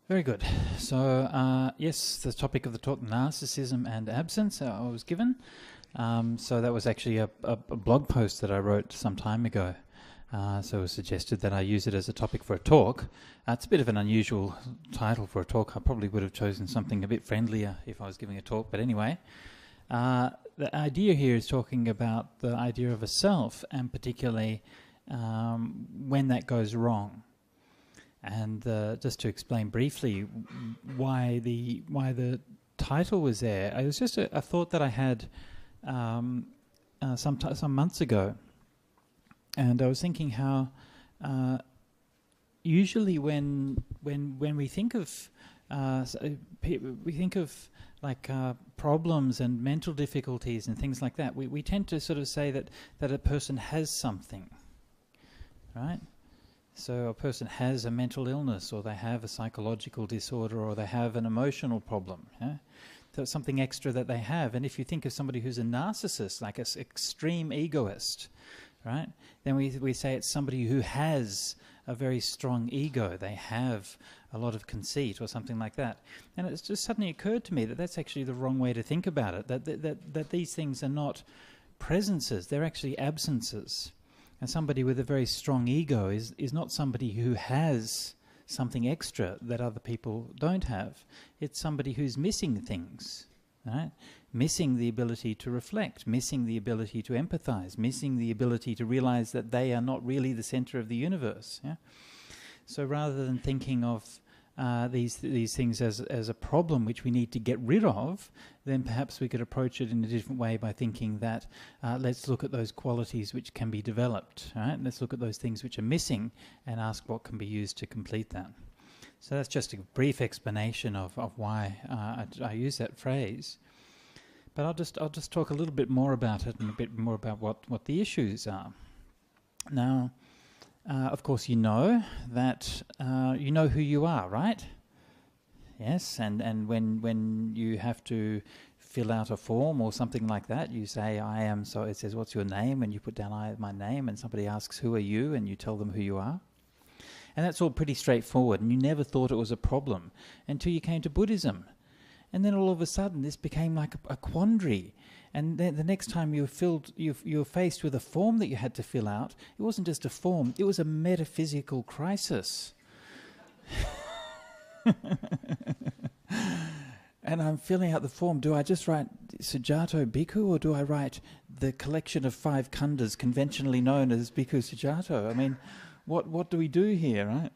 Very good. So, yes, the topic of the talk, narcissism and absence, I was given. So that was actually a blog post that I wrote some time ago. So it was suggested that I use it as a topic for a talk. It's a bit of an unusual title for a talk. I probably would have chosen something a bit friendlier if I was giving a talk. But anyway, the idea here is talking about the idea of a self, and particularly when that goes wrong. And just to explain briefly why the title was there, it was just a thought that I had some months ago, and I was thinking how usually when we think of problems and mental difficulties and things like that, we tend to sort of say that a person has something, right? So a person has a mental illness, or they have a psychological disorder, or they have an emotional problem. Yeah? So it's something extra that they have. And if you think of somebody who's a narcissist, like an extreme egoist, right, then we say it's somebody who has a very strong ego. They have a lot of conceit or something like that. And it's just suddenly occurred to me that that's actually the wrong way to think about it, that these things are not presences, they're actually absences. And somebody with a very strong ego is not somebody who has something extra that other people don't have. It's somebody who's missing things, right? Missing the ability to reflect, missing the ability to empathize, missing the ability to realize that they are not really the center of the universe. Yeah? So rather than thinking of these things as a problem which we need to get rid of, then perhaps we could approach it in a different way by thinking that let's look at those qualities which can be developed, right? Let's look at those things which are missing and ask what can be used to complete that. So that's just a brief explanation of why I use that phrase. But I'll just talk a little bit more about it and a bit more about what the issues are. Now, of course, you know that you know who you are, right? Yes, and when you have to fill out a form or something like that, you say, I am, so it says, what's your name? And you put down my name, and somebody asks, who are you? And you tell them who you are. And that's all pretty straightforward, and you never thought it was a problem until you came to Buddhism. And then all of a sudden, this became like a quandary. And then the next time you were faced with a form that you had to fill out, it wasn't just a form, it was a metaphysical crisis. And I'm filling out the form. Do I just write Sujato Bhikkhu, or do I write the collection of 5 khandas conventionally known as Bhikkhu Sujato? I mean, what do we do here,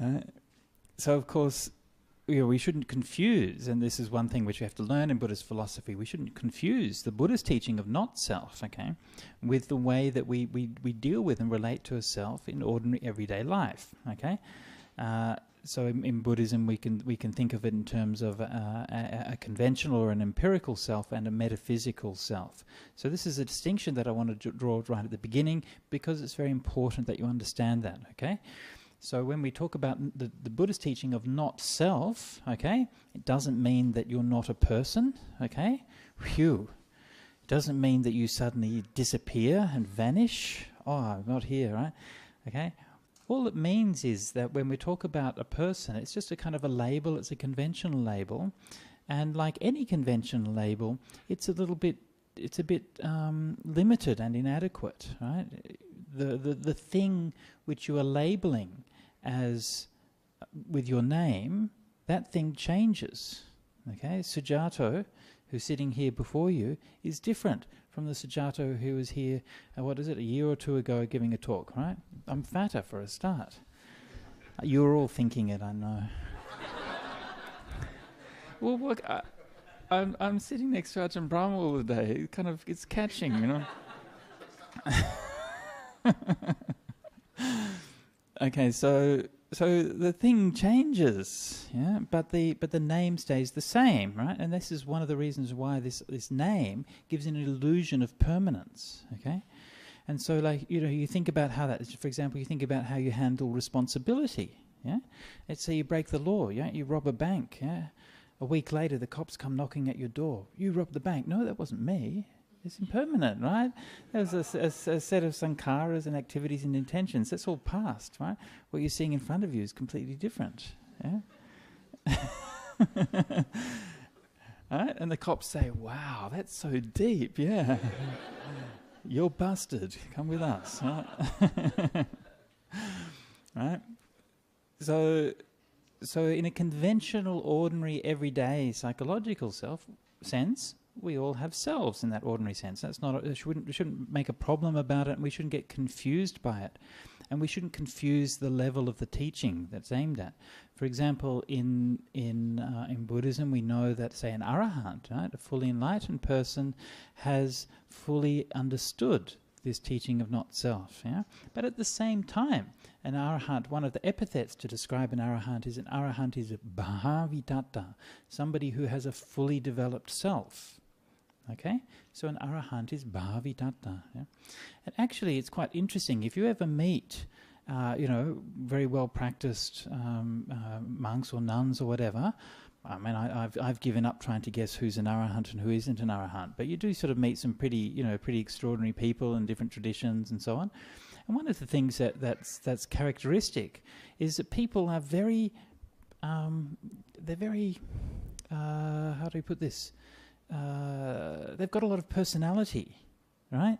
right? So, of course, we shouldn't confuse, and this is one thing which we have to learn in Buddhist philosophy, we shouldn't confuse the Buddhist teaching of not self, okay, with the way that we deal with and relate to a self in ordinary everyday life, okay? So in Buddhism we can think of it in terms of a conventional or an empirical self and a metaphysical self. So this is a distinction that I want to draw right at the beginning, because it's very important that you understand that, okay? So when we talk about the Buddhist teaching of not self, okay, it doesn't mean that you're not a person, okay? Phew. It doesn't mean that you suddenly disappear and vanish. Oh, I'm not here, right? Okay? All it means is that when we talk about a person, it's just a kind of a label, it's a conventional label. And like any conventional label, it's a bit limited and inadequate, right? The thing which you are labeling as with your name, that thing changes. Okay, Sujato, who's sitting here before you, is different from the Sujato who was here, a year or two ago giving a talk, right? I'm fatter for a start. You're all thinking it, I know. Well, look, I'm sitting next to Ajahn Brahma all the day. It's catching, you know. Okay, so the thing changes, yeah, but the name stays the same, right? And this is one of the reasons why this name gives an illusion of permanence, okay? And so, like, you think about how that, for example, you think about how you handle responsibility, yeah? Let's say you break the law, yeah? You rob a bank, yeah? A week later, the cops come knocking at your door. You robbed the bank. No, that wasn't me. It's impermanent, right? There's a set of sankharas and activities and intentions. That's all past, right? What you're seeing in front of you is completely different. Yeah? Right? And the cops say, wow, that's so deep, yeah. You're busted. Come with us. Right? Right? So in a conventional, ordinary, everyday psychological sense, we all have selves in that ordinary sense. That's not. We shouldn't make a problem about it, and we shouldn't get confused by it, and we shouldn't confuse the level of the teaching that's aimed at. For example, in Buddhism, we know that, say, an arahant, right, a fully enlightened person, has fully understood this teaching of not self. Yeah, but at the same time, an arahant, one of the epithets to describe an arahant is a bhavitatta, somebody who has a fully developed self. Okay, so an arahant is bhavitatta. Yeah? And actually, it's quite interesting. If you ever meet, very well practiced monks or nuns or whatever. I mean, I've given up trying to guess who's an arahant and who isn't an arahant. But you do sort of meet some pretty extraordinary people in different traditions and so on. And one of the things that's characteristic is that people are very, how do we put this? They've got a lot of personality, right?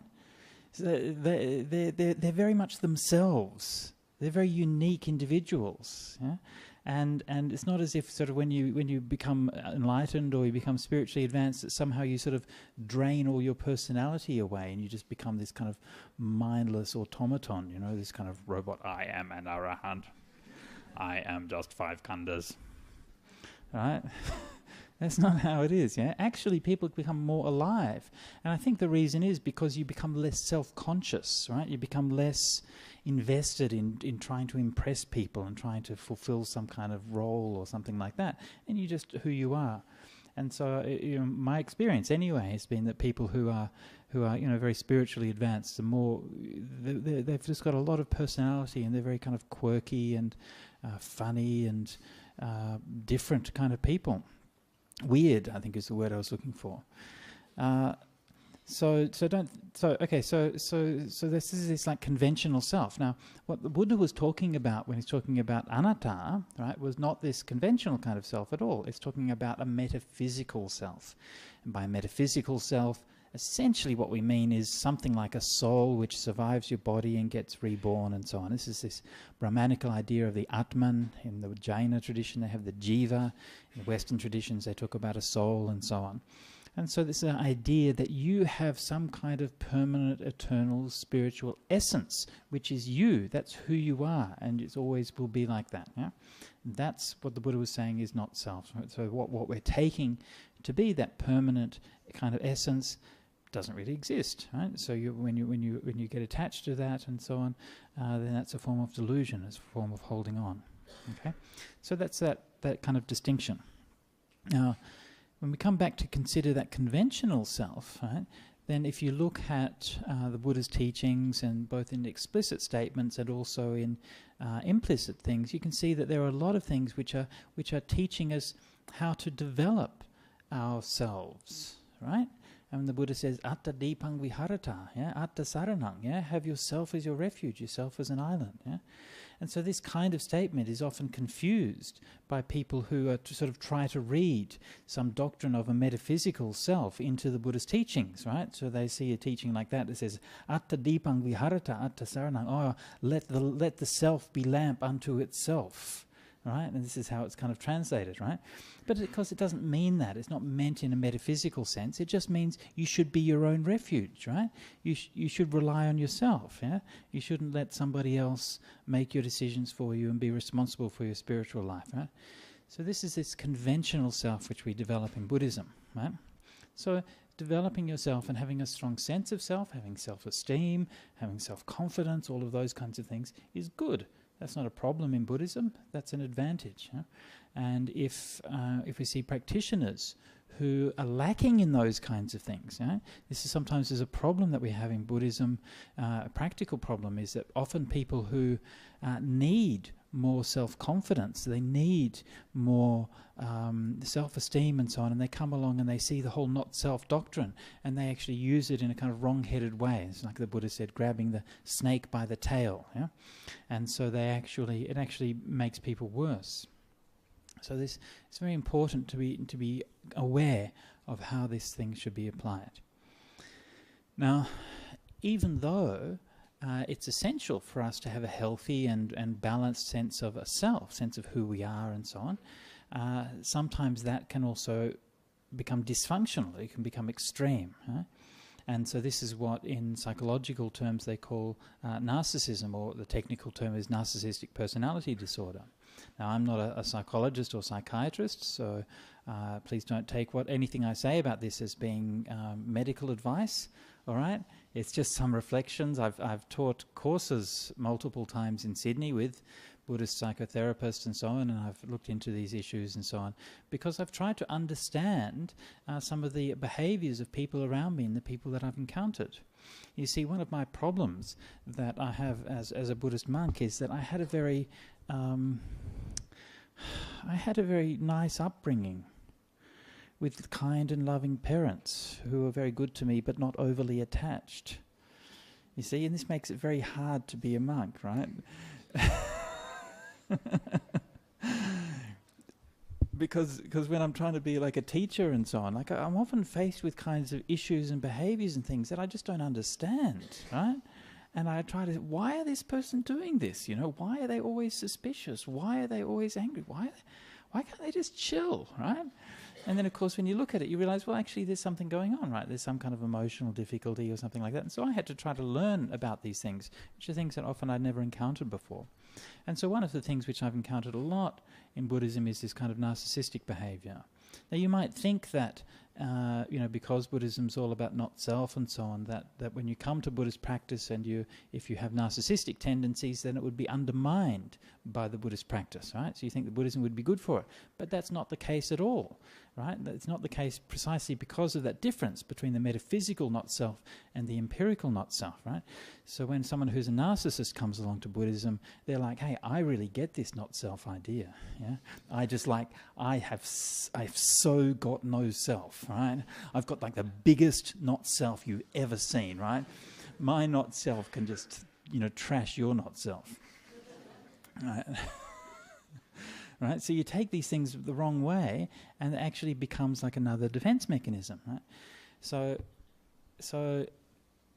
So they're very much themselves. They're very unique individuals, yeah? And it's not as if sort of when you become enlightened or you become spiritually advanced that somehow you sort of drain all your personality away and you just become this kind of mindless automaton, this kind of robot. I am an arahant. I am just 5 khandhas. Right? That's not how it is, yeah? Actually, people become more alive. And I think the reason is because you become less self-conscious, right? You become less invested in trying to impress people and trying to fulfill some kind of role or something like that. And you're just who you are. And so, my experience anyway has been that people who are very spiritually advanced, they've just got a lot of personality and they're very kind of quirky and funny and different kind of people. Weird, I think, is the word I was looking for. So this is this like conventional self. Now, what the Buddha was talking about when he's talking about anatta, right, was not this conventional kind of self at all. It's talking about a metaphysical self. And by metaphysical self, essentially what we mean is something like a soul which survives your body and gets reborn and so on. This is this Brahmanical idea of the Atman. In the Jaina tradition they have the Jiva. In the Western traditions they talk about a soul and so on. And so this is an idea that you have some kind of permanent, eternal, spiritual essence, which is you. That's who you are, and it always will be like that. Yeah, that's what the Buddha was saying is not self. Right? So what we're taking to be that permanent kind of essence doesn't really exist. Right? So when you get attached to that and so on, then that's a form of delusion. It's a form of holding on. Okay, so that's that kind of distinction. Now, when we come back to consider that conventional self, right, then if you look at the Buddha's teachings, and both in explicit statements and also in implicit things, you can see that there are a lot of things which are teaching us how to develop ourselves, right? And the Buddha says, "Atta dipang viharata," yeah, "Atta saranang," yeah, have yourself as your refuge, yourself as an island, yeah. And so this kind of statement is often confused by people who are to sort of try to read some doctrine of a metaphysical self into the Buddha's teachings, right? So they see a teaching like that says, "Atta dipang viharata, atta saranang," oh, let the self be lamp unto itself, right? And this is how it's kind of translated, right? But because it doesn't mean that, it's not meant in a metaphysical sense. It just means you should be your own refuge, right? You should rely on yourself, yeah? You shouldn't let somebody else make your decisions for you and be responsible for your spiritual life, right? So this is this conventional self which we develop in Buddhism, right? So developing yourself and having a strong sense of self, having self-esteem, having self-confidence, all of those kinds of things is good. That's not a problem in Buddhism. That's an advantage. Yeah? And if we see practitioners who are lacking in those kinds of things, yeah? This is sometimes a problem that we have in Buddhism. A practical problem is that often people who need more self-confidence. They need more self-esteem and so on. And they come along and they see the whole not-self doctrine, and they actually use it in a kind of wrong-headed way. It's like the Buddha said, grabbing the snake by the tail. Yeah? And so it actually makes people worse. So it's very important to be aware of how this thing should be applied. Now, even though it's essential for us to have a healthy and balanced sense of a self, sense of who we are and so on, sometimes that can also become dysfunctional. It can become extreme. Right? And so this is what in psychological terms they call narcissism, or the technical term is narcissistic personality disorder. Now, I'm not a psychologist or psychiatrist, so please don't take anything I say about this as being medical advice, all right? It's just some reflections. I've taught courses multiple times in Sydney with Buddhist psychotherapists and so on, and I've looked into these issues and so on, because I've tried to understand some of the behaviours of people around me and the people that I've encountered. You see, one of my problems that I have as a Buddhist monk is that I had a very nice upbringing with kind and loving parents who were very good to me but not overly attached. You see, and this makes it very hard to be a monk, right? Because when I'm trying to be like a teacher and so on, like I'm often faced with kinds of issues and behaviours and things that I just don't understand, right? And I try to, why are this person doing this? You know, why are they always suspicious? Why are they always angry? Why can't they just chill, right? And then, of course, when you look at it, you realise, well, actually, there's something going on, right? There's some kind of emotional difficulty or something like that. And so I had to try to learn about these things, which are things that often I'd never encountered before. And so one of the things which I've encountered a lot in Buddhism is this kind of narcissistic behaviour. Now, you might think that, because Buddhism's all about not self and so on, that when you come to Buddhist practice and if you have narcissistic tendencies, then it would be undermined by the Buddhist practice, right? So you think that Buddhism would be good for it. But that's not the case at all, right? That's not the case precisely because of that difference between the metaphysical not self and the empirical not self, right? So when someone who's a narcissist comes along to Buddhism, they're like, hey, I really get this not self idea, yeah? I've so got no self, right? I've got like the biggest not self you've ever seen, right? My not self can just, trash your not self. Right? Right? So you take these things the wrong way and it actually becomes like another defense mechanism, right? So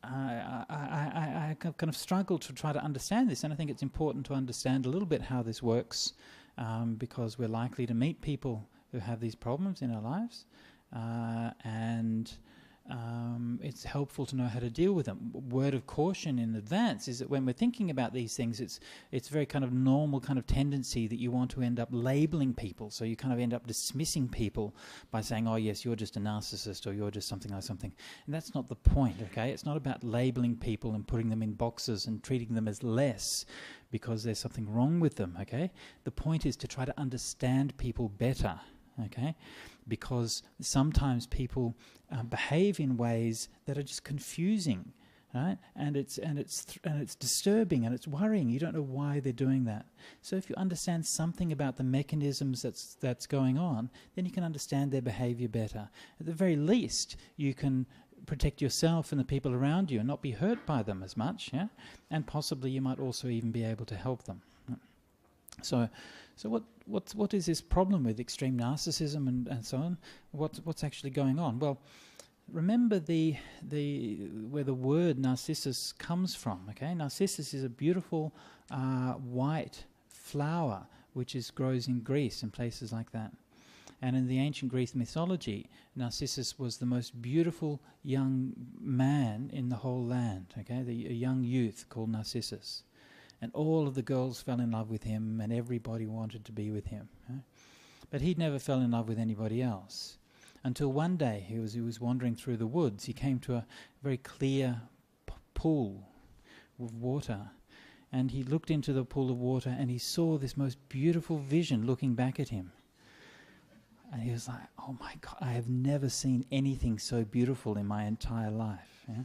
I kind of struggle to try to understand this, and I think it's important to understand a little bit how this works, because we're likely to meet people who have these problems in our lives, and it's helpful to know how to deal with them. Word of caution in advance is that when we're thinking about these things, it's very kind of normal kind of tendency that you want to end up labeling people. So you kind of end up dismissing people by saying, oh yes, you're just a narcissist, or you're just something like something. And that's not the point, okay? It's not about labeling people and putting them in boxes and treating them as less because there's something wrong with them, okay? The point is to try to understand people better, okay? Because sometimes people behave in ways that are just confusing, right? And it's disturbing and it's worrying. You don't know why they're doing that. So if you understand something about the mechanisms that's going on, then you can understand their behavior better. At the very least, you can protect yourself and the people around you and not be hurt by them as much, yeah? And possibly you might also even be able to help them. So what is this problem with extreme narcissism and so on? What's actually going on? Well, remember where the word narcissus comes from. Okay, narcissus is a beautiful white flower which grows in Greece and places like that. And in the ancient Greek mythology, Narcissus was the most beautiful young man in the whole land. Okay, a young youth called Narcissus. And all of the girls fell in love with him, and everybody wanted to be with him. Right? But he never fell in love with anybody else. Until one day he was wandering through the woods. He came to a very clear pool of water. And he looked into the pool of water and he saw this most beautiful vision looking back at him. And he was like, oh my God, I have never seen anything so beautiful in my entire life. Yeah?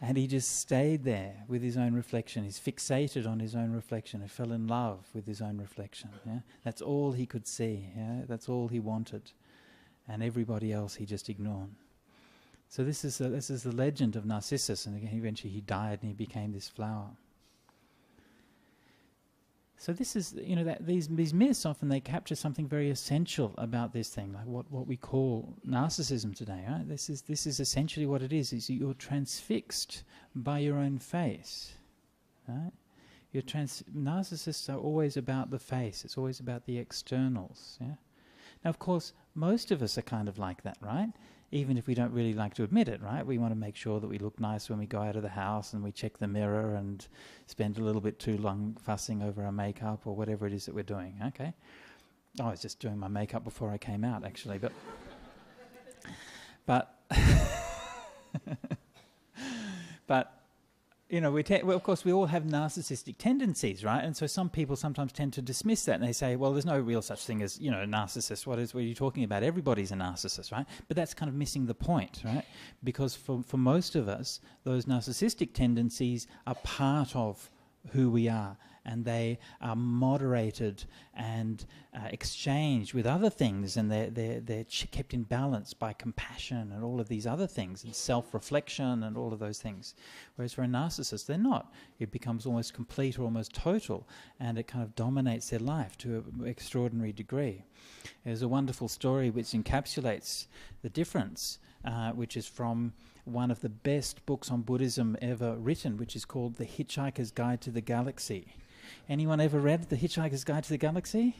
And he just stayed there with his own reflection. He's fixated on his own reflection. He fell in love with his own reflection. Yeah? That's all he could see. Yeah? That's all he wanted. And everybody else he just ignored. So this is the legend of Narcissus. And eventually he died and he became this flower. So this is, that these myths often, they capture something very essential about this thing, like what we call narcissism today. Right? This is essentially what it is you're transfixed by your own face. Right? Narcissists are always about the face. It's always about the externals. Yeah. Now, of course, most of us are kind of like that, right? Even if we don't really like to admit it, right? We want to make sure that we look nice when we go out of the house, and we check the mirror and spend a little bit too long fussing over our makeup or whatever it is that we're doing, okay? I was just doing my makeup before I came out, actually, but well, of course, we all have narcissistic tendencies, right? And so some people sometimes tend to dismiss that, and they say, well, there's no real such thing as, a narcissist. What are you talking about? Everybody's a narcissist, right? But that's kind of missing the point, right? Because for most of us, those narcissistic tendencies are part of who we are, and they are moderated and exchanged with other things, and they're kept in balance by compassion and all of these other things, and self-reflection and all of those things. Whereas for a narcissist, they're not. It becomes almost complete or almost total, and it kind of dominates their life to an extraordinary degree. There's a wonderful story which encapsulates the difference, which is from one of the best books on Buddhism ever written, which is called The Hitchhiker's Guide to the Galaxy. Anyone ever read The Hitchhiker's Guide to the Galaxy?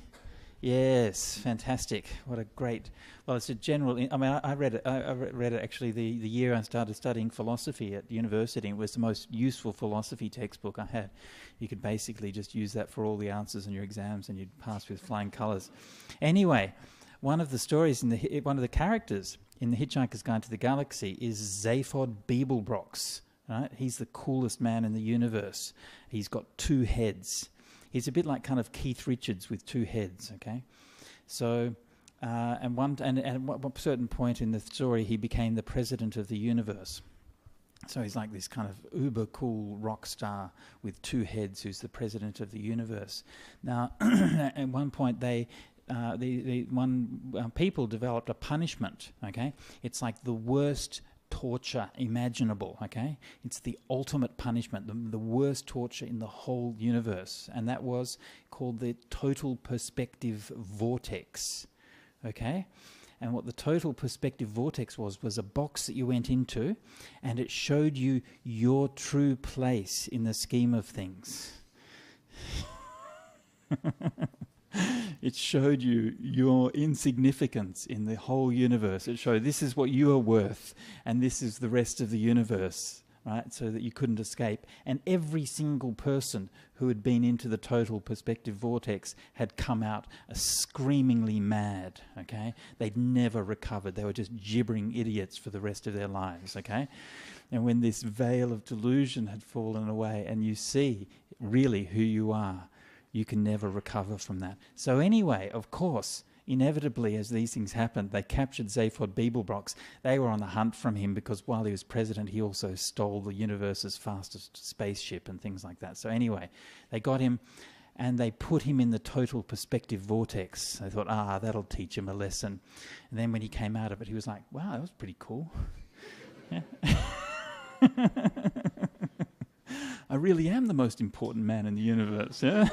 Yes, fantastic. What a great... Well, it's a general... I read it. I read it actually the year I started studying philosophy at university. It was the most useful philosophy textbook I had. You could basically just use that for all the answers in your exams, and you'd pass with flying colours. Anyway, one of the stories, one of the characters in The Hitchhiker's Guide to the Galaxy is Zaphod Beeblebrox. Right? He's the coolest man in the universe. He's got 2 heads. He's a bit like kind of Keith Richards with 2 heads, okay? So, at a certain point in the story, he became the president of the universe. So he's like this kind of uber cool rock star with 2 heads who's the president of the universe. Now, at one point people developed a punishment, okay? It's like the worst torture imaginable, okay? It's the ultimate punishment, the worst torture in the whole universe, and that was called the total perspective vortex, okay? And what the total perspective vortex was a box that you went into, and it showed you your true place in the scheme of things. It showed you your insignificance in the whole universe. It showed this is what you are worth, and this is the rest of the universe, right? So that you couldn't escape. And every single person who had been into the total perspective vortex had come out screamingly mad, okay? They'd never recovered. They were just gibbering idiots for the rest of their lives, okay? And when this veil of delusion had fallen away and you see really who you are, you can never recover from that. So anyway, of course, inevitably as these things happened, they captured Zaphod Beeblebrox. They were on the hunt from him because while he was president, he also stole the universe's fastest spaceship and things like that. So anyway, they got him and they put him in the total perspective vortex. They thought, that'll teach him a lesson. And then when he came out of it, he was like, wow, that was pretty cool. Yeah. I really am the most important man in the universe, yeah?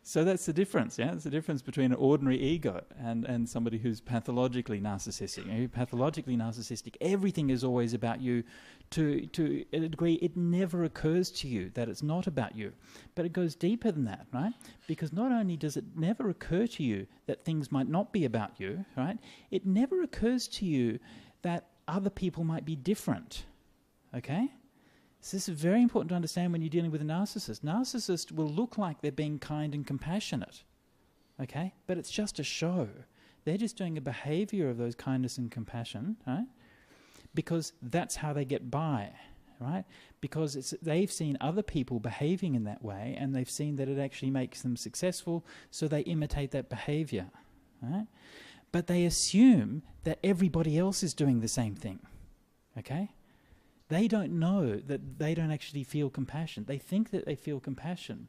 So that's the difference, yeah? It's the difference between an ordinary ego and somebody who's pathologically narcissistic. Pathologically narcissistic, everything is always about you. To a degree, it never occurs to you that it's not about you. But it goes deeper than that, right? Because not only does it never occur to you that things might not be about you, right? It never occurs to you that other people might be different, okay? So this is very important to understand when you're dealing with a narcissist. Narcissists will look like they're being kind and compassionate, okay? But it's just a show. They're just doing a behavior of those kindness and compassion, right? Because that's how they get by, right? Because they've seen other people behaving in that way, and they've seen that it actually makes them successful, so they imitate that behavior, right? but they assume that everybody else is doing the same thing. Okay? They don't know that they don't actually feel compassion. They think that they feel compassion,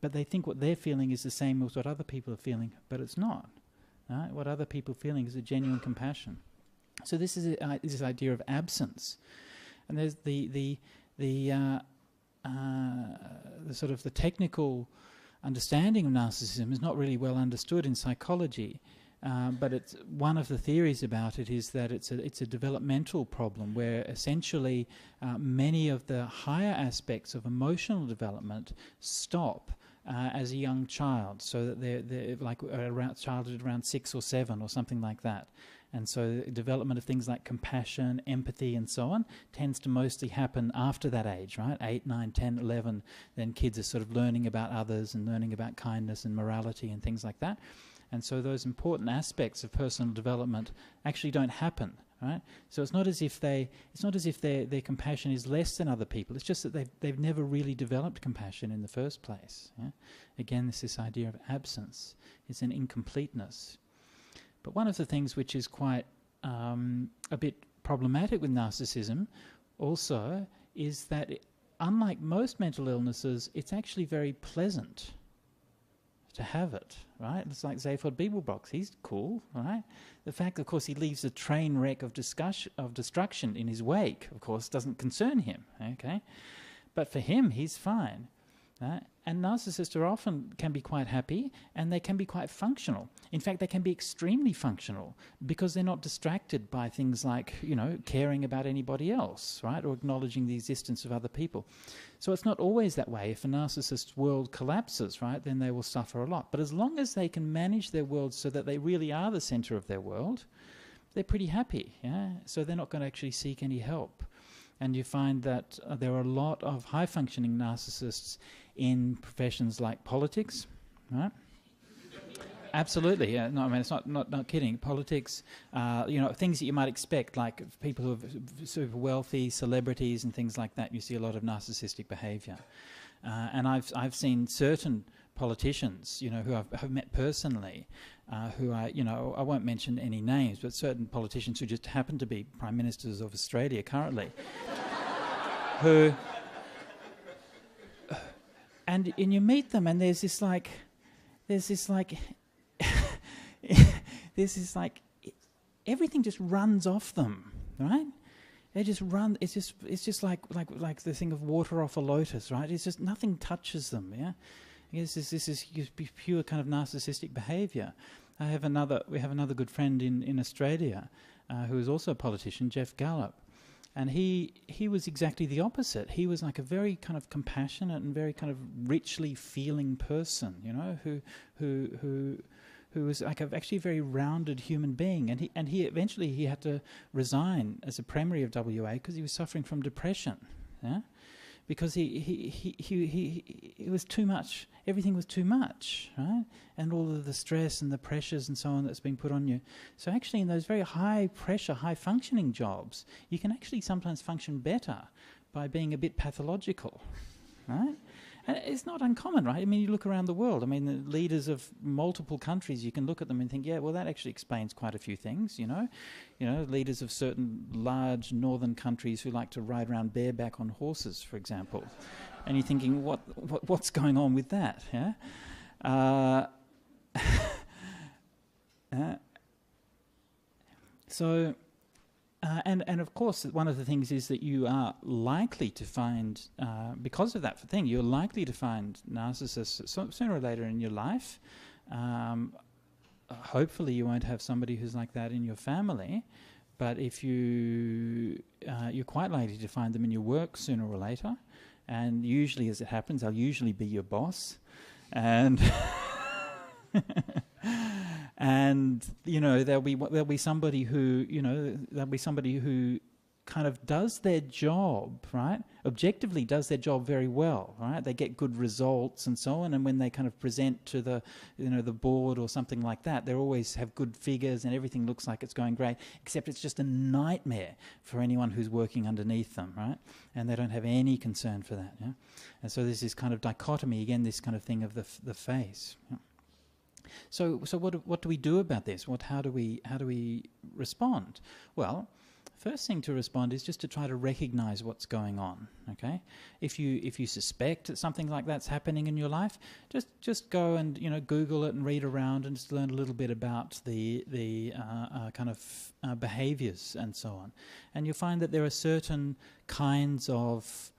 but they think what they're feeling is the same as what other people are feeling, but it's not. Right? What other people are feeling is a genuine compassion. So this is this idea of absence, and there's the sort of the technical understanding of narcissism is not really well understood in psychology. But it's one of the theories about it is that it's a developmental problem where essentially many of the higher aspects of emotional development stop as a young child, so that they're like around childhood around 6 or 7 or something like that. And so the development of things like compassion, empathy and so on tends to mostly happen after that age, right? 8, 9, 10, 11, then kids are sort of learning about others and learning about kindness and morality and things like that. And so those important aspects of personal development actually don't happen, right? So it's not as if their compassion is less than other people. It's just that they've never really developed compassion in the first place. Yeah? Again, this idea of absence. It's an incompleteness. But one of the things which is quite a bit problematic with narcissism also is that unlike most mental illnesses, it's actually very pleasant to have it, right? It's like Zaphod Beeblebrox. He's cool, right? The fact, of course, he leaves a train wreck of destruction in his wake, of course, doesn't concern him, okay? But for him, he's fine. Right? And narcissists are often can be quite happy, and they can be quite functional. In fact, they can be extremely functional because they're not distracted by things like, caring about anybody else, right? Or acknowledging the existence of other people. So it's not always that way. If a narcissist's world collapses, right, then they will suffer a lot. But as long as they can manage their world so that they really are the center of their world, they're pretty happy, yeah? So they're not going to actually seek any help. And you find that there are a lot of high-functioning narcissists in professions like politics, right? Absolutely, yeah. No, I mean, it's not kidding. Politics, things that you might expect, like people who are super wealthy, celebrities and things like that, you see a lot of narcissistic behaviour. And I've seen certain politicians, who I've met personally, who I won't mention any names, but certain politicians who just happen to be Prime Ministers of Australia currently, and you meet them, and there's this everything just runs off them, right? They just run. It's just like the thing of water off a lotus, right? It's just nothing touches them. Yeah, I guess this is pure kind of narcissistic behaviour. We have another good friend in Australia who is also a politician, Jeff Gallup, and he was exactly the opposite. He was like a very kind of compassionate and very kind of richly feeling person, who was like actually a very rounded human being, and he eventually had to resign as a Premier of WA because he was suffering from depression, yeah, because he was too much. Everything was too much, right? And all of the stress and the pressures and so on that's being put on you. So actually, in those very high pressure, high functioning jobs, you can actually sometimes function better by being a bit pathological, right? And it's not uncommon, right? I mean, you look around the world. I mean, the leaders of multiple countries, you can look at them and think, yeah, well, that actually explains quite a few things, leaders of certain large northern countries who like to ride around bareback on horses, for example. And you're thinking, what's going on with that? Yeah. And of course, one of the things is that you are likely to find, because of that thing, you're likely to find narcissists sooner or later in your life. Hopefully you won't have somebody who's like that in your family, but if you're quite likely to find them in your work sooner or later. And usually, as it happens, I'll usually be your boss, and and there'll be somebody who kind of does their job, right? Objectively does their job very well, right? They get good results and so on, and when they kind of present to the board or something like that, they always have good figures and everything looks like it's going great, except it's just a nightmare for anyone who's working underneath them, right? And they don't have any concern for that, yeah? And so there's this kind of dichotomy, again, this kind of thing of the face. Yeah? So what do we do about this? How do we respond? Well, first thing to respond is just to try to recognize what's going on. Okay, if you suspect that something like that's happening in your life, just go and Google it and read around and just learn a little bit about the kind of behaviors and so on, and you'll find that there are certain kinds of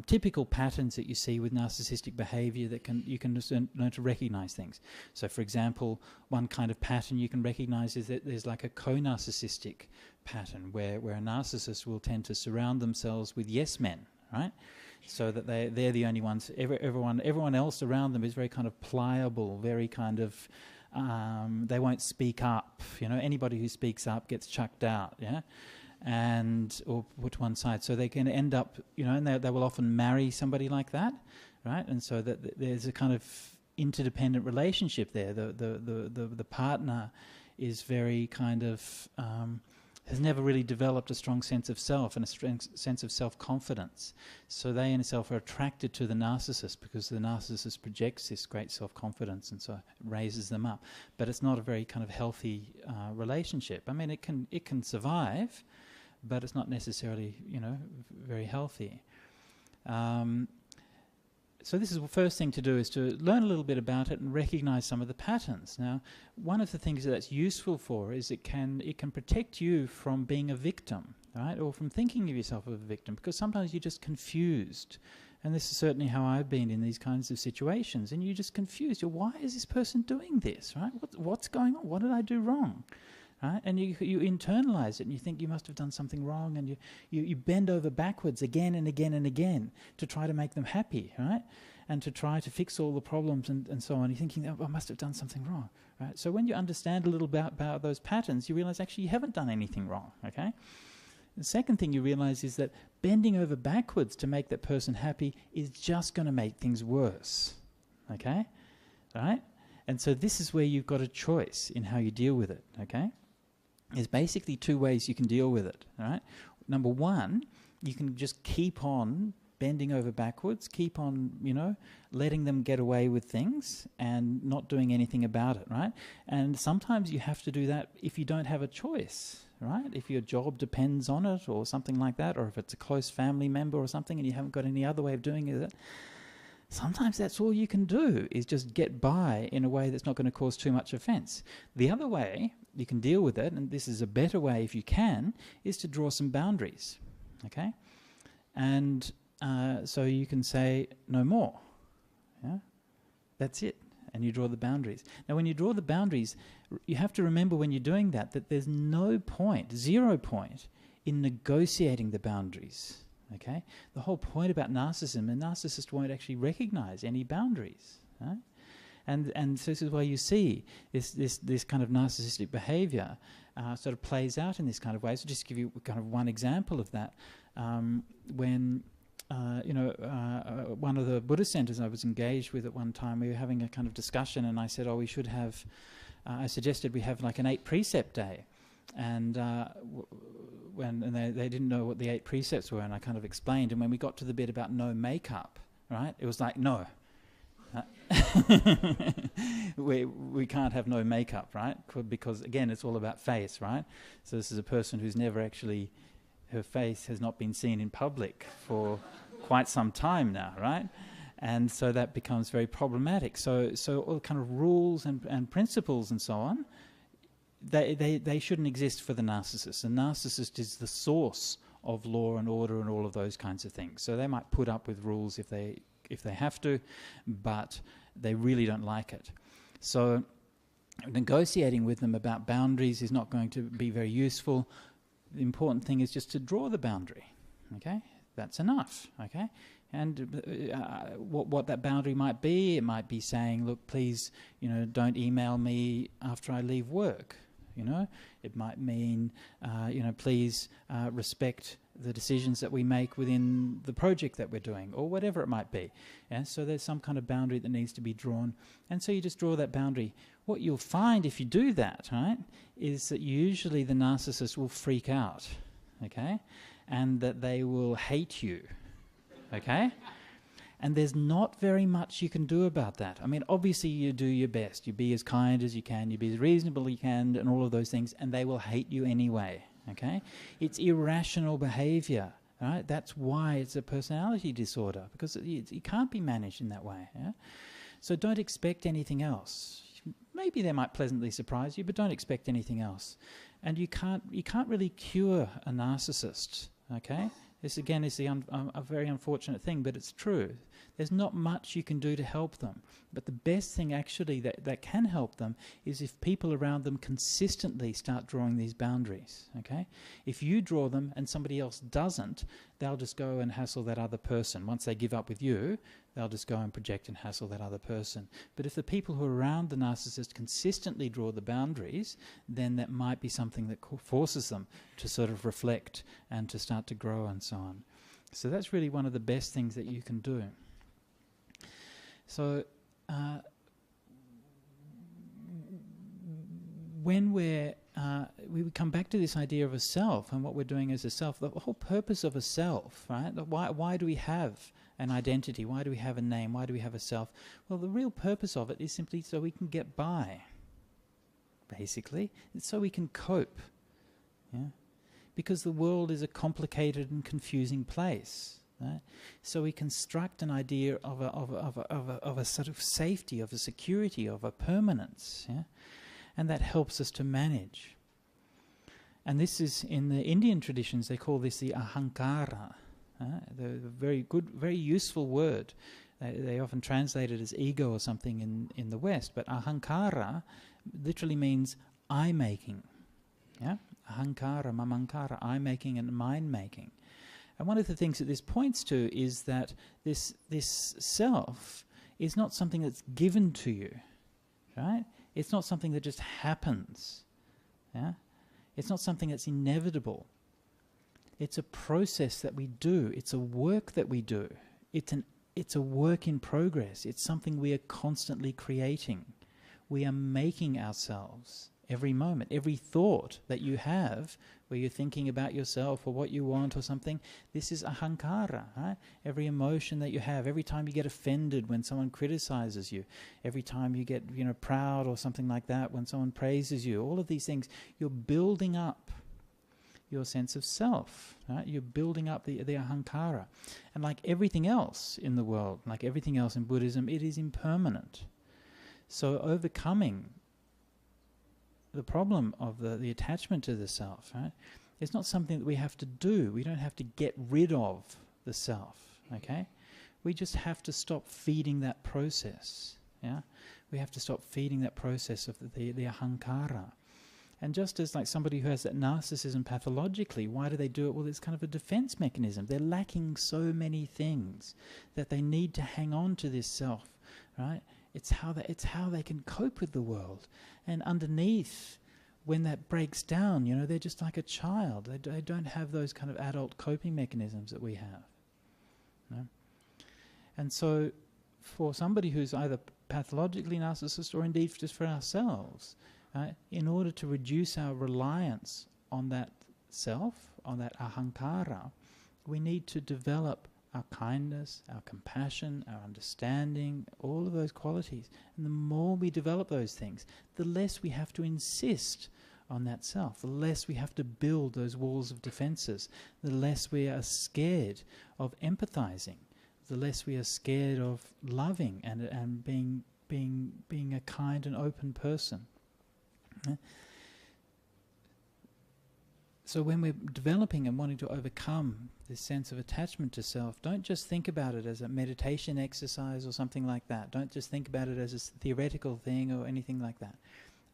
typical patterns that you see with narcissistic behavior that you can just learn to recognize things. So, for example, one kind of pattern you can recognize is that there's like a co-narcissistic pattern where a narcissist will tend to surround themselves with yes men, right? So that they're the only ones. Everyone else around them is very kind of pliable, very kind of they won't speak up. Anybody who speaks up gets chucked out. Yeah. Or put to one side, so they can end up, and they will often marry somebody like that, right? And so that there's a kind of interdependent relationship there. The partner is very kind of has never really developed a strong sense of self and a strong sense of self-confidence. So they in itself are attracted to the narcissist because the narcissist projects this great self-confidence, and so it raises them up. But it's not a very kind of healthy relationship. I mean, it can survive, but it's not necessarily, very healthy. So this is the first thing to do, is to learn a little bit about it and recognize some of the patterns. Now, one of the things that's useful for is it can protect you from being a victim, right, or from thinking of yourself as a victim, because sometimes you're just confused. And this is certainly how I've been in these kinds of situations. And you're just confused. Why is this person doing this, right? What's going on? What did I do wrong? Right? And you internalize it, and you think you must have done something wrong, and you bend over backwards again and again and again to try to make them happy, right? And to try to fix all the problems and so on. You're thinking, I must have done something wrong, right? So when you understand a little bit about those patterns, you realize actually you haven't done anything wrong, okay? The second thing you realize is that bending over backwards to make that person happy is just going to make things worse, okay? Right? And so this is where you've got a choice in how you deal with it, okay? There's basically two ways you can deal with it, right? Number one, you can just keep on bending over backwards, keep on, letting them get away with things and not doing anything about it, right? And sometimes you have to do that if you don't have a choice, right? If your job depends on it or something like that, or if it's a close family member or something and you haven't got any other way of doing it, sometimes that's all you can do, is just get by in a way that's not going to cause too much offence. The other way you can deal with it, and this is a better way if you can, is to draw some boundaries, okay? And so you can say, no more, yeah? That's it, and you draw the boundaries. Now when you draw the boundaries, you have to remember when you're doing that there's no point, 0 point, in negotiating the boundaries. Okay, the whole point about narcissism, a narcissist won't actually recognize any boundaries, right? And so this is why you see this kind of narcissistic behavior sort of plays out in this kind of way. So just to give you kind of one example of that, when one of the Buddhist centers I was engaged with at one time, we were having a kind of discussion, and I said, we should have. I suggested we have like an 8 precept day, and they didn't know what the 8 precepts were, and I kind of explained. And when we got to the bit about no makeup, right, it was like, no, we can't have no makeup, right? Because again, it's all about face, right? So this is a person who's never actually, her face has not been seen in public for quite some time now, right? And so that becomes very problematic. So all kind of rules and principles and so on, they shouldn't exist for the narcissist. The narcissist is the source of law and order and all of those kinds of things. So they might put up with rules if they have to, but they really don't like it. So negotiating with them about boundaries is not going to be very useful. The important thing is just to draw the boundary, okay? That's enough, okay? And what that boundary might be, it might be saying, look, please, don't email me after I leave work. It might mean, please respect the decisions that we make within the project that we're doing, or whatever it might be. Yeah? So there's some kind of boundary that needs to be drawn, and so you just draw that boundary. What you'll find if you do that, right, is that usually the narcissist will freak out, okay, and that they will hate you. Okay? And there's not very much you can do about that. I mean, obviously you do your best. You be as kind as you can, you be as reasonable as you can, and all of those things, and they will hate you anyway, okay? It's irrational behavior, right? That's why it's a personality disorder, because it can't be managed in that way, yeah? So don't expect anything else. Maybe they might pleasantly surprise you, but don't expect anything else. And you can't really cure a narcissist, okay? This again is a very unfortunate thing, but it's true. There's not much you can do to help them. But the best thing actually that can help them is if people around them consistently start drawing these boundaries, okay? If you draw them and somebody else doesn't, they'll just go and hassle that other person. Once they give up with you, they'll just go and project and hassle that other person. But if the people who are around the narcissist consistently draw the boundaries, then that might be something that forces them to sort of reflect and to start to grow and so on. So that's really one of the best things that you can do. So when we come back to this idea of a self and what we're doing as a self, the whole purpose of a self, right? Why do we have an identity? Why do we have a name? Why do we have a self? Well, the real purpose of it is simply so we can get by, basically. It's so we can cope, yeah? Because the world is a complicated and confusing place, right? So we construct an idea of a sort of safety, of a security, of a permanence, yeah? And that helps us to manage. And this is, in the Indian traditions, they call this the ahankara. The very good, very useful word. They often translate it as ego or something in the West, but ahankara literally means I-making. Yeah? Ahankara, mamankara, I-making and mind-making. And one of the things that this points to is that this self is not something that's given to you, right? It's not something that just happens. Yeah? It's not something that's inevitable. It's a process that we do. It's a work that we do. It's a work in progress. It's something we are constantly creating. We are making ourselves every moment. Every thought that you have where you're thinking about yourself or what you want or something, this is ahankara, right? Every emotion that you have, every time you get offended when someone criticizes you, every time you get, proud or something like that when someone praises you, all of these things, you're building up your sense of self, right? You're building up the ahankara. And like everything else in the world, like everything else in Buddhism, it is impermanent. So overcoming the problem of the attachment to the self, right? It's not something that we have to do. We don't have to get rid of the self, okay? We just have to stop feeding that process, yeah? We have to stop feeding that process of the ahankara. And just as like somebody who has that narcissism pathologically, why do they do it? Well, it's kind of a defense mechanism. They're lacking so many things that they need to hang on to this self, right? It's how they can cope with the world. And underneath, when that breaks down, they're just like a child. They don't have those kind of adult coping mechanisms that we have. No? And so for somebody who's either pathologically narcissist or indeed just for ourselves, in order to reduce our reliance on that self, on that ahankara, we need to develop our kindness, our compassion, our understanding, all of those qualities. And the more we develop those things, the less we have to insist on that self, the less we have to build those walls of defenses, the less we are scared of empathizing, the less we are scared of loving and being a kind and open person. So when we're developing and wanting to overcome this sense of attachment to self, don't just think about it as a meditation exercise or something like that. Don't just think about it as a theoretical thing or anything like that.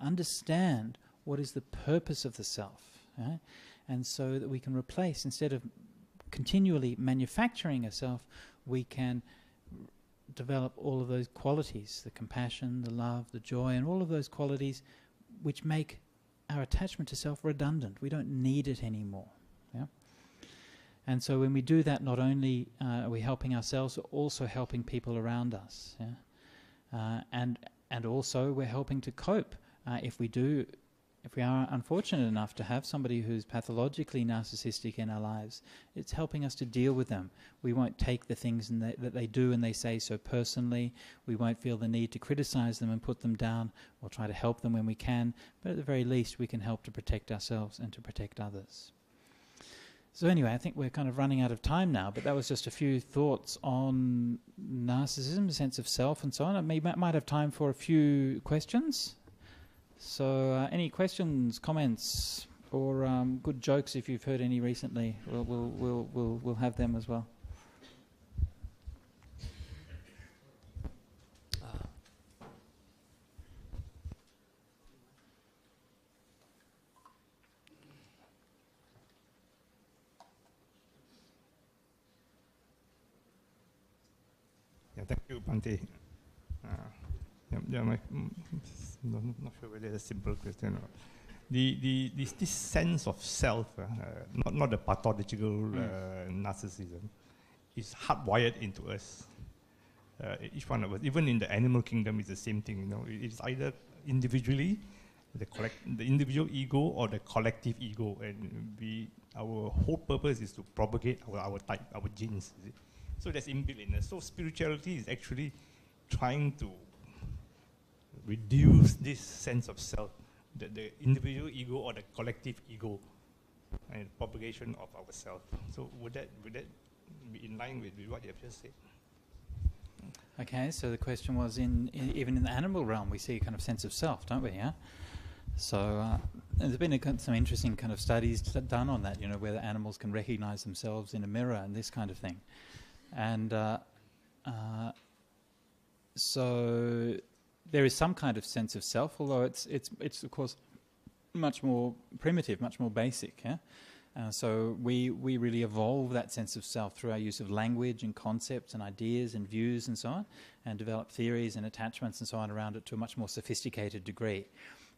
Understand what is the purpose of the self, right? And so that we can replace, instead of continually manufacturing a self, we can develop all of those qualities, the compassion, the love, the joy, and all of those qualities which make our attachment to self redundant. We don't need it anymore. Yeah? And so when we do that, not only are we helping ourselves, we're also helping people around us. Yeah? And also we're helping to cope if we do if we are unfortunate enough to have somebody who's pathologically narcissistic in our lives, it's helping us to deal with them. We won't take the things that they do and they say so personally. We won't feel the need to criticize them and put them down. We'll try to help them when we can, but at the very least we can help to protect ourselves and to protect others. So anyway, I think we're kind of running out of time now, but that was just a few thoughts on narcissism, a sense of self and so on. I might have time for a few questions. So any questions, comments, or good jokes if you've heard any recently, we'll have them as well. Yeah, thank you, Bhante. Not sure whether it's a simple question. This sense of self, not the pathological narcissism, is hardwired into us. Each one of us, even in the animal kingdom, is the same thing. You know, it's either individually, the individual ego, or the collective ego, and our whole purpose is to propagate our type, our genes. So that's inbuilt in us. So spirituality is actually trying to reduce this sense of self, the individual ego or the collective ego, and propagation of ourselves. So would that be in line with what you have just said? Okay, so the question was, even in the animal realm, we see a kind of sense of self, don't we? Yeah. So there's been some interesting kind of studies done on that. You know, whether animals can recognize themselves in a mirror and this kind of thing, and so there is some kind of sense of self, although it's of course much more primitive, much more basic. Yeah. So we really evolve that sense of self through our use of language and concepts and ideas and views and so on, and develop theories and attachments and so on around it to a much more sophisticated degree.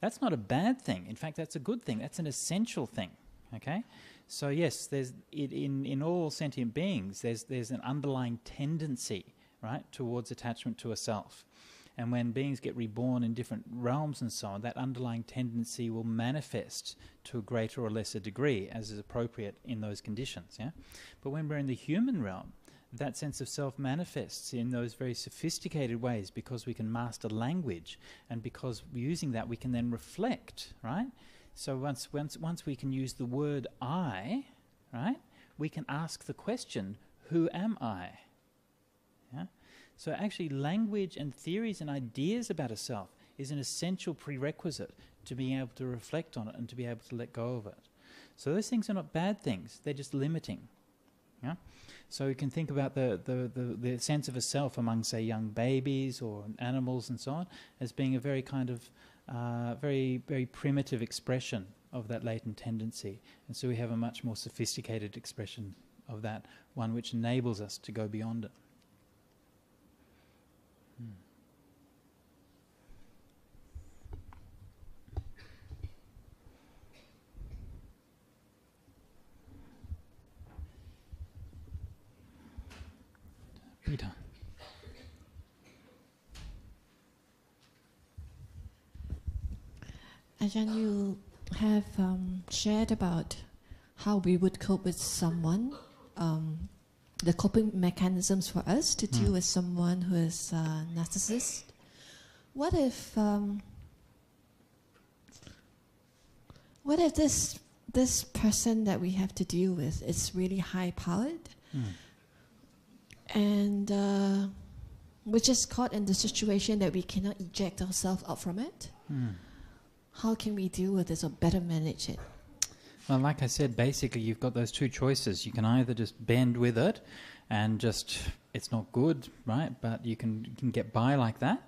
That's not a bad thing. In fact, that's a good thing. That's an essential thing. Okay. So yes, there's in all sentient beings, there's an underlying tendency, right, towards attachment to a self. And when beings get reborn in different realms and so on, that underlying tendency will manifest to a greater or lesser degree, as is appropriate in those conditions. Yeah. But when we're in the human realm, that sense of self manifests in those very sophisticated ways because we can master language, and because using that we can then reflect, right? So once we can use the word I, right, we can ask the question, who am I? Yeah? So actually language and theories and ideas about a self is an essential prerequisite to being able to reflect on it and to be able to let go of it. So those things are not bad things, they're just limiting. Yeah? So you can think about the sense of a self among, say, young babies or animals and so on as being a very kind of very, very primitive expression of that latent tendency. And so we have a much more sophisticated expression of that, one which enables us to go beyond it. Peter. Ajahn, you have shared about how we would cope with someone, the coping mechanisms for us to deal with someone who is a narcissist. What if this person that we have to deal with is really high-powered, and we're just caught in the situation that we cannot eject ourselves out from it? How can we deal with this or better manage it? Well, like I said, basically you've got those two choices. You can either just bend with it and just, it's not good, right? But you can get by like that.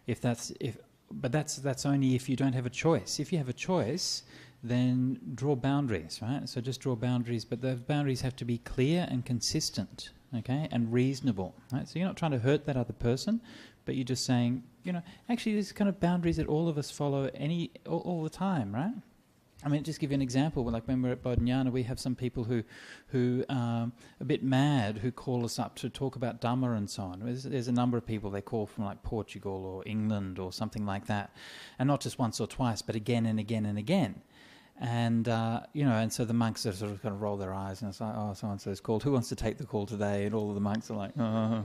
But that's only if you don't have a choice. If you have a choice, then draw boundaries, right? So just draw boundaries, but those boundaries have to be clear and consistent, okay, and reasonable, right? So you're not trying to hurt that other person, but you're just saying, you know, actually there's kind of boundaries that all of us follow all the time, right? I mean, just give you an example. Like when we're at Bodhinyana, we have some people who are a bit mad who call us up to talk about Dhamma and so on. There's a number of people they call from like Portugal or England or something like that, and not just once or twice, but again and again and again. And and so the monks are sort of kind of roll their eyes, and it's like, oh, so and so's called. Who wants to take the call today? And all of the monks are like, oh,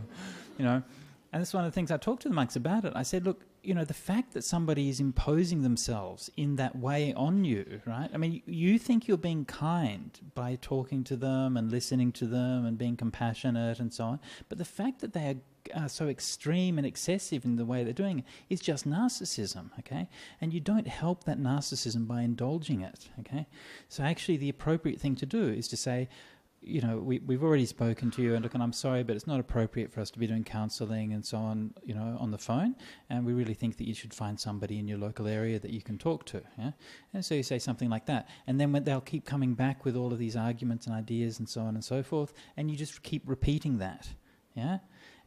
And that's one of the things I talked to the monks about it. I said, look, the fact that somebody is imposing themselves in that way on you, right? I mean, you think you're being kind by talking to them and listening to them and being compassionate and so on. But the fact that they are so extreme and excessive in the way they're doing it is just narcissism, okay? And you don't help that narcissism by indulging it, okay? So actually the appropriate thing to do is to say, we've already spoken to you, and look, and I'm sorry, but it's not appropriate for us to be doing counselling and so on, on the phone, and we really think that you should find somebody in your local area that you can talk to, yeah? And so you say something like that, and then when they'll keep coming back with all of these arguments and ideas and so on and so forth, and you just keep repeating that, yeah?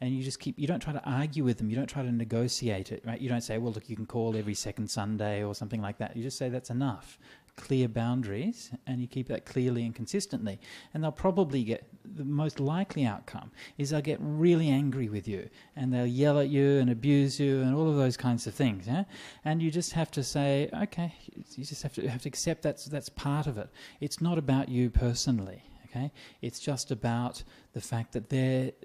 And you don't try to argue with them, you don't try to negotiate it, right? You don't say, well, look, you can call every second Sunday or something like that. You just say that's enough. Clear boundaries, and you keep that clearly and consistently, and they'll probably get the most likely outcome is they'll get really angry with you, and they'll yell at you and abuse you and all of those kinds of things, yeah. And you just have to say, okay, you just have to accept that's part of it. It's not about you personally. Okay, it's just about the fact that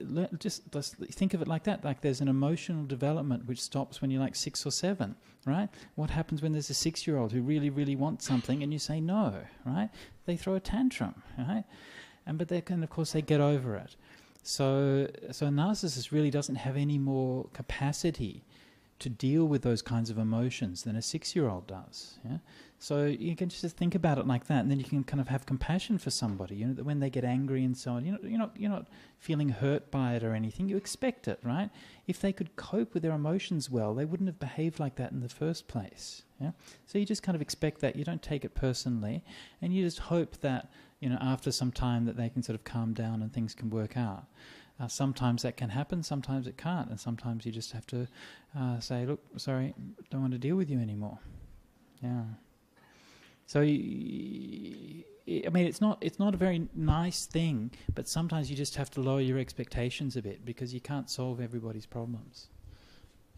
let's think of it like that. Like there's an emotional development which stops when you're like 6 or 7, right? What happens when there's a 6-year-old who really, really wants something and you say no, right? They throw a tantrum, right? But they can, of course, they get over it. So a narcissist really doesn't have any more capacity to deal with those kinds of emotions than a 6-year-old does. Yeah? So you can just think about it like that, and then you can kind of have compassion for somebody. That when they get angry and so on, you're not feeling hurt by it or anything. You expect it, right? If they could cope with their emotions well, they wouldn't have behaved like that in the first place. Yeah. So you just kind of expect that. You don't take it personally, and you just hope that after some time that they can sort of calm down and things can work out. Sometimes that can happen, sometimes it can't, and sometimes you just have to say, look, sorry, don't want to deal with you anymore. Yeah. So, it's not a very nice thing, but sometimes you just have to lower your expectations a bit because you can't solve everybody's problems.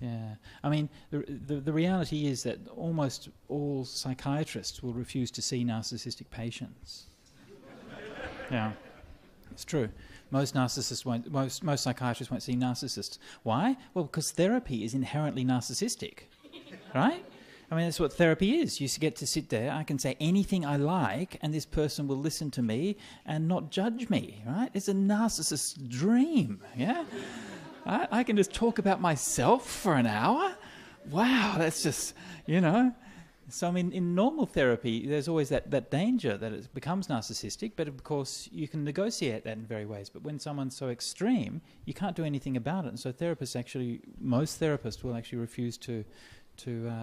Yeah. I mean, the reality is that almost all psychiatrists will refuse to see narcissistic patients. Yeah. It's true. Most narcissists won't. Most psychiatrists won't see narcissists. Why? Well, because therapy is inherently narcissistic, right? I mean, that's what therapy is. You get to sit there. I can say anything I like, and this person will listen to me and not judge me, right? It's a narcissist's dream. Yeah, I can just talk about myself for an hour. Wow, that's just So, I mean, in normal therapy, there's always that danger that it becomes narcissistic, but of course you can negotiate that in various ways. But when someone's so extreme, you can't do anything about it. And so most therapists will actually refuse to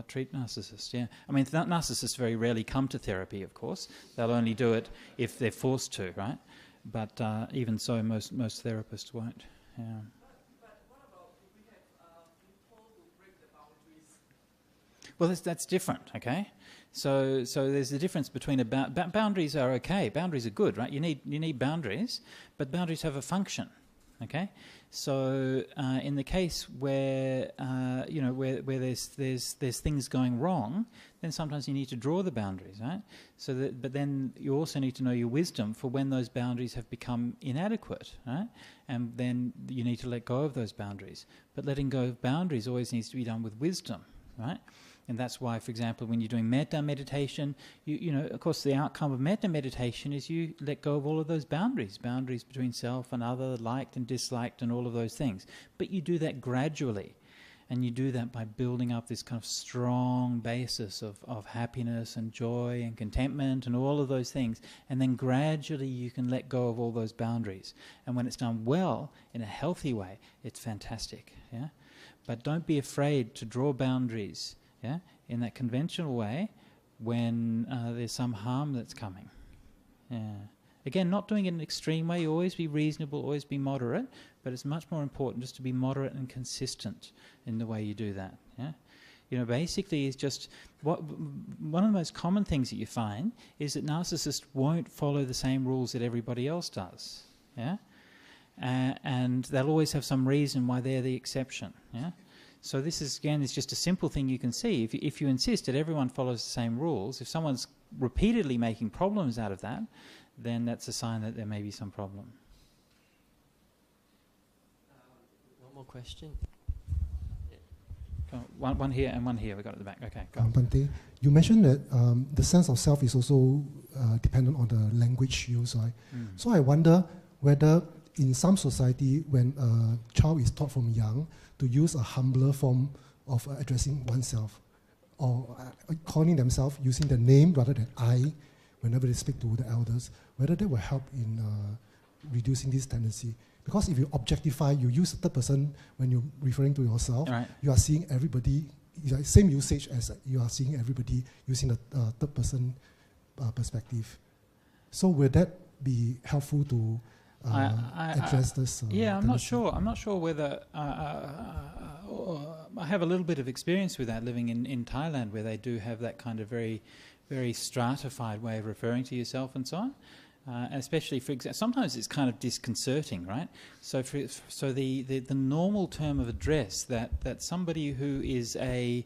treat narcissists, yeah. I mean, narcissists very rarely come to therapy, of course. They'll only do it if they're forced to, right? But even so, most therapists won't, yeah. But what about if we have people who break the boundaries? Well, that's different, okay? So there's a difference between boundaries are okay. Boundaries are good, right? You need boundaries, but boundaries have a function, okay? So in the case where where there's things going wrong, then sometimes you need to draw the boundaries, right? But then you also need to know your wisdom for when those boundaries have become inadequate, right? And then you need to let go of those boundaries. But letting go of boundaries always needs to be done with wisdom, right? And that's why, for example, when you're doing metta meditation, of course, the outcome of metta meditation is you let go of all of those boundaries between self and other, liked and disliked, and all of those things. But you do that gradually, and you do that by building up this kind of strong basis of happiness and joy and contentment and all of those things. And then gradually you can let go of all those boundaries. And when it's done well, in a healthy way, it's fantastic, yeah? But don't be afraid to draw boundaries, yeah, in that conventional way when there's some harm that's coming. Yeah. Again, not doing it in an extreme way. You always be reasonable, always be moderate, but it's much more important just to be moderate and consistent in the way you do that. Yeah. You know, basically, is just one of the most common things that you find is that narcissists won't follow the same rules that everybody else does. Yeah, and they'll always have some reason why they're the exception. Yeah. So this is, again, is just a simple thing you can see. If you insist that everyone follows the same rules, if someone's repeatedly making problems out of that, then that's a sign that there may be some problem. One more question. One here and one here. We got at the back. Okay, go. Bhante, you mentioned that the sense of self is also dependent on the language used, right? So I wonder whether in some society, when a child is taught from young to use a humbler form of addressing oneself, or calling themselves using the name rather than I, whenever they speak to the elders, whether that will help in reducing this tendency. Because if you objectify, you use the third person when you're referring to yourself, Right. you are seeing everybody, same usage as you are seeing everybody using the third person perspective. So will that be helpful to address this? Yeah, I'm not tendency? sure. I'm not sure whether I have a little bit of experience with that living in Thailand, where they do have that kind of very, very stratified way of referring to yourself and so on. Especially, for example, sometimes it's kind of disconcerting, right? So, the normal term of address that somebody who is a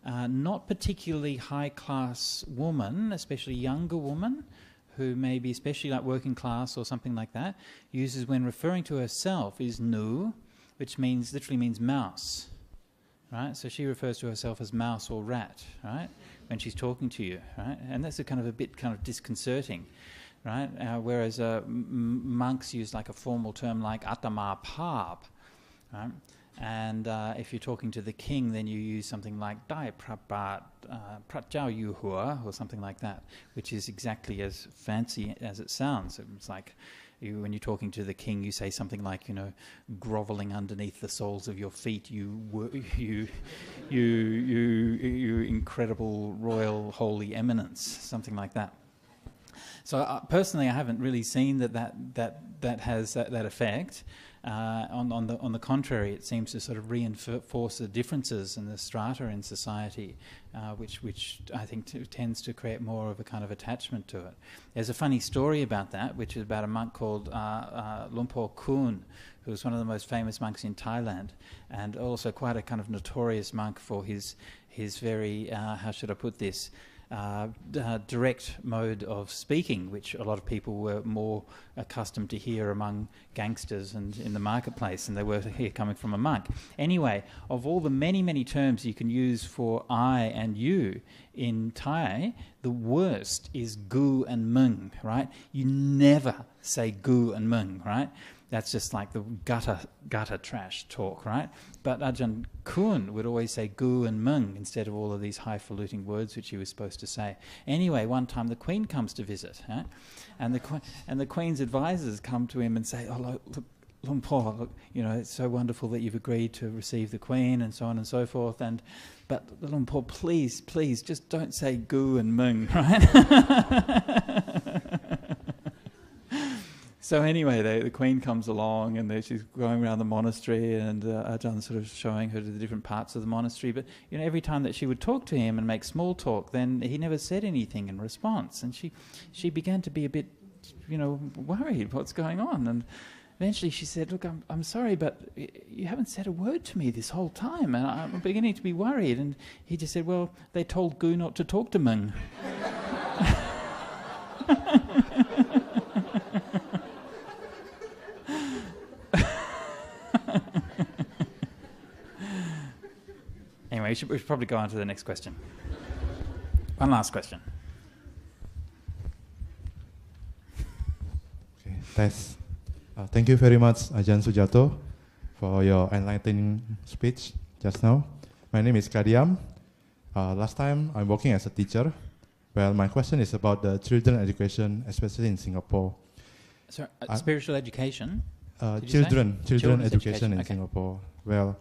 not particularly high class woman, especially younger woman, who may be especially like working class or something like that, uses when referring to herself is nu, which literally means mouse, right? So she refers to herself as mouse or rat, right, when she's talking to you, right? And that's a bit disconcerting, right? Whereas monks use like a formal term like atama pab, right? And if you're talking to the king, then you use something like Dai Prapat Pratjao Yuhua or something like that, which is exactly as fancy as it sounds. It's like when you're talking to the king, you say something like, groveling underneath the soles of your feet, you incredible royal holy eminence, something like that. So personally, I haven't really seen that has that effect. On the contrary, it seems to sort of reinforce the differences in the strata in society, which I think tends to create more of a kind of attachment to it. There's a funny story about that, which is about a monk called Lumpur Kun, who was one of the most famous monks in Thailand, and also quite a kind of notorious monk for his very how should I put this? Direct mode of speaking, which a lot of people were more accustomed to hear among gangsters and in the marketplace than they were to hear coming from a monk. Anyway, of all the many, many terms you can use for I and you in Thai, the worst is gu and mung, right? You never say gu and mung, right? That's just like the gutter trash talk, right? But Ajahn Kun would always say gu and mung instead of all of these highfalutin words which he was supposed to say. Anyway, one time the Queen comes to visit, right? And the Queen's advisors come to him and say, "Oh, look, Lumpur, look, it's so wonderful that you've agreed to receive the Queen," and so on and so forth. But Lumpur, please, just don't say gu and mung, right? So anyway, the Queen comes along and she's going around the monastery, and Ajahn sort of showing her to the different parts of the monastery. But every time that she would talk to him and make small talk, then he never said anything in response, and she began to be a bit, worried. What's going on? And eventually she said, "Look, I'm sorry, but you haven't said a word to me this whole time, and I'm beginning to be worried." And he just said, "Well, they told Gu not to talk to Mung." Anyway, we should probably go on to the next question. One last question. Okay, thanks. Thank you very much, Ajahn Sujato, for your enlightening speech just now. My name is Kadiam. Last time I'm working as a teacher. Well, my question is about the children education, especially in Singapore. So, spiritual education? Children education in okay. Singapore. Well,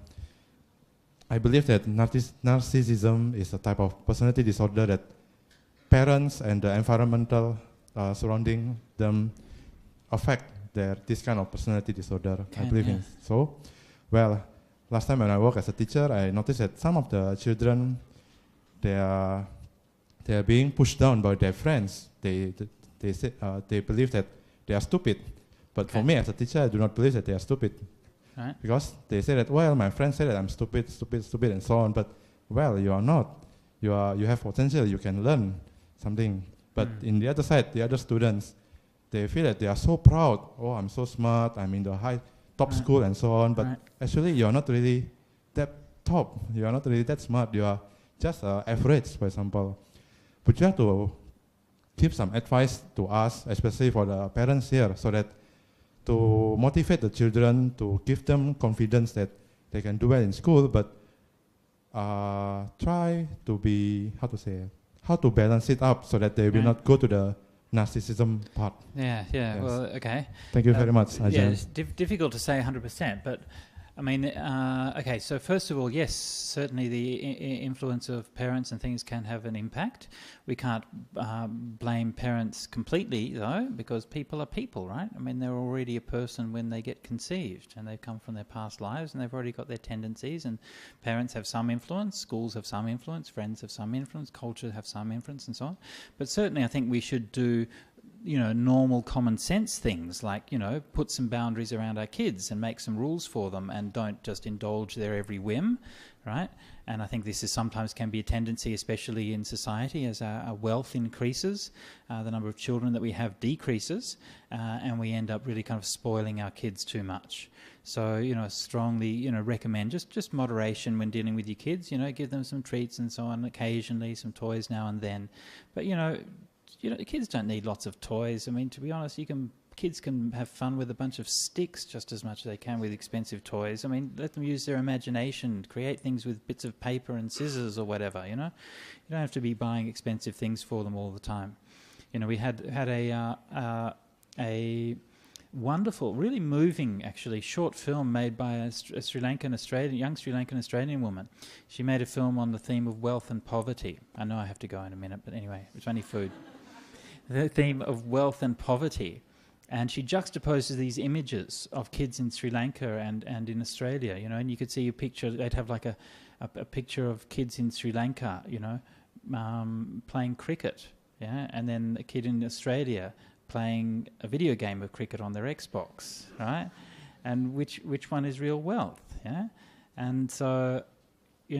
I believe that narcissism is a type of personality disorder that parents and the environmental surrounding them affect this kind of personality disorder. I believe in so. Well, last time when I work as a teacher, I noticed that some of the children, they are being pushed down by their friends. They believe that they are stupid. But for me as a teacher, I do not believe that they are stupid. Right. Because they say that, well, my friends say that I'm stupid, and so on. But, well, you are not. You have potential. You can learn something. But in the other side, the other students, they feel that they are so proud. Oh, I'm so smart. I'm in the top school and so on. But actually, you are not really that top. You are not really that smart. You are just average, for example. Would you have to give some advice to us, especially for the parents here, so that to motivate the children, to give them confidence that they can do well in school, but try to be, how to balance it up so that they will not go to the narcissism part. Yeah, Yes. well, okay. Thank you very much, Ajahn. Yeah, it's difficult to say 100%, but I mean, okay, so first of all, yes, certainly the influence of parents and things can have an impact. We can't blame parents completely, though, because people are people, right? I mean, they're already a person when they get conceived, and they've come from their past lives, and they've already got their tendencies, and parents have some influence, schools have some influence, friends have some influence, culture have some influence, and so on. But certainly I think we should do normal common sense things like, put some boundaries around our kids and make some rules for them and don't just indulge their every whim, right? And I think this is sometimes can be a tendency, especially in society, as our wealth increases, the number of children that we have decreases, and we end up really kind of spoiling our kids too much. So, strongly, recommend just moderation when dealing with your kids, give them some treats and so on, occasionally some toys now and then. But, kids don't need lots of toys. I mean, to be honest, kids can have fun with a bunch of sticks just as much as they can with expensive toys. I mean, let them use their imagination, create things with bits of paper and scissors or whatever, You don't have to be buying expensive things for them all the time. We had a wonderful, really moving, actually, short film made by a young Sri Lankan Australian woman. She made a film on the theme of wealth and poverty. I know I have to go in a minute, but anyway, it's only food. The theme of wealth and poverty. And she juxtaposes these images of kids in Sri Lanka and in Australia, and you could see a picture, they'd have like a picture of kids in Sri Lanka, playing cricket, and then a kid in Australia playing a video game of cricket on their Xbox, right? And which one is real wealth, And so,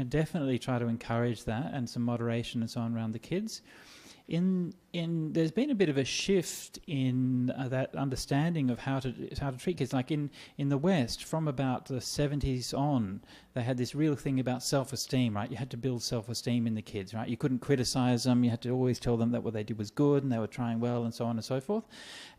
definitely try to encourage that and some moderation and so on around the kids. There's been a bit of a shift in that understanding of how to treat kids. Like in the West, from about the 70s on, they had this real thing about self-esteem, right? You had to build self-esteem in the kids, right? You couldn't criticize them. You had to always tell them that what they did was good and they were trying well and so on and so forth.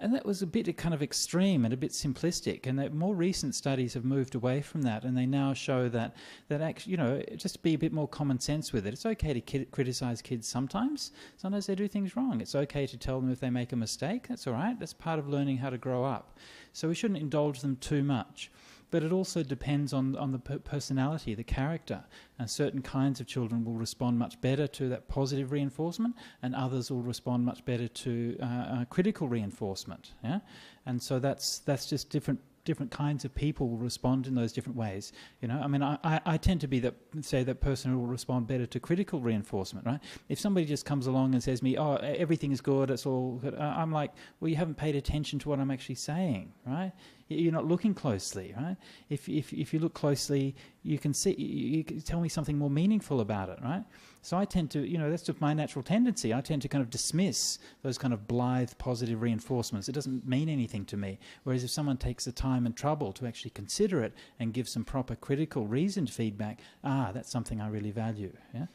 And that was a bit kind of extreme and a bit simplistic. And that more recent studies have moved away from that, and they now show that actually, just be a bit more common sense with it. It's okay to criticize kids sometimes. Sometimes they do things wrong. It's okay to tell them if they make a mistake. That's all right. That's part of learning how to grow up. So we shouldn't indulge them too much. But it also depends on the personality, the character. And certain kinds of children will respond much better to that positive reinforcement, and others will respond much better to critical reinforcement. Yeah, and so that's just different kinds of people will respond in those different ways. I mean, I tend to be that person who will respond better to critical reinforcement, right? If somebody just comes along and says to me, oh, everything is good, it's all good, I'm like, well, you haven't paid attention to what I'm actually saying, right? You're not looking closely, right? If you look closely, you can see, you can tell me something more meaningful about it, right? So I tend to, that's just my natural tendency. I tend to kind of dismiss those kind of blithe, positive reinforcements. It doesn't mean anything to me. Whereas if someone takes the time and trouble to actually consider it and give some proper, critical, reasoned feedback, that's something I really value. Yeah.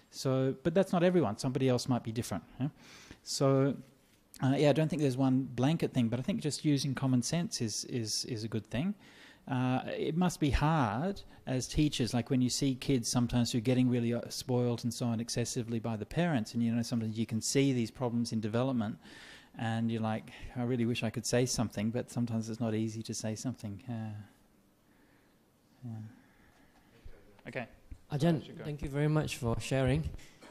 So, but that's not everyone. Somebody else might be different. Yeah? So. I don't think there's one blanket thing, but I think just using common sense is a good thing. It must be hard as teachers, like when you see kids sometimes who are getting really spoiled and so on excessively by the parents, and sometimes you can see these problems in development, and you're like, I really wish I could say something, but sometimes it's not easy to say something. Okay. Ajahn, thank you very much for sharing,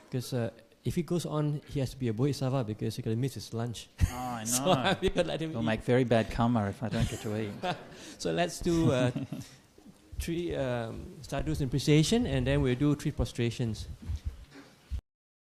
because if he goes on, he has to be a bodhisattva because he's going to miss his lunch. Oh, I know. So I'm going to let him It'll eat. make very bad karma if I don't get to eat. So let's do sadhu's appreciation, and then we'll do 3 prostrations.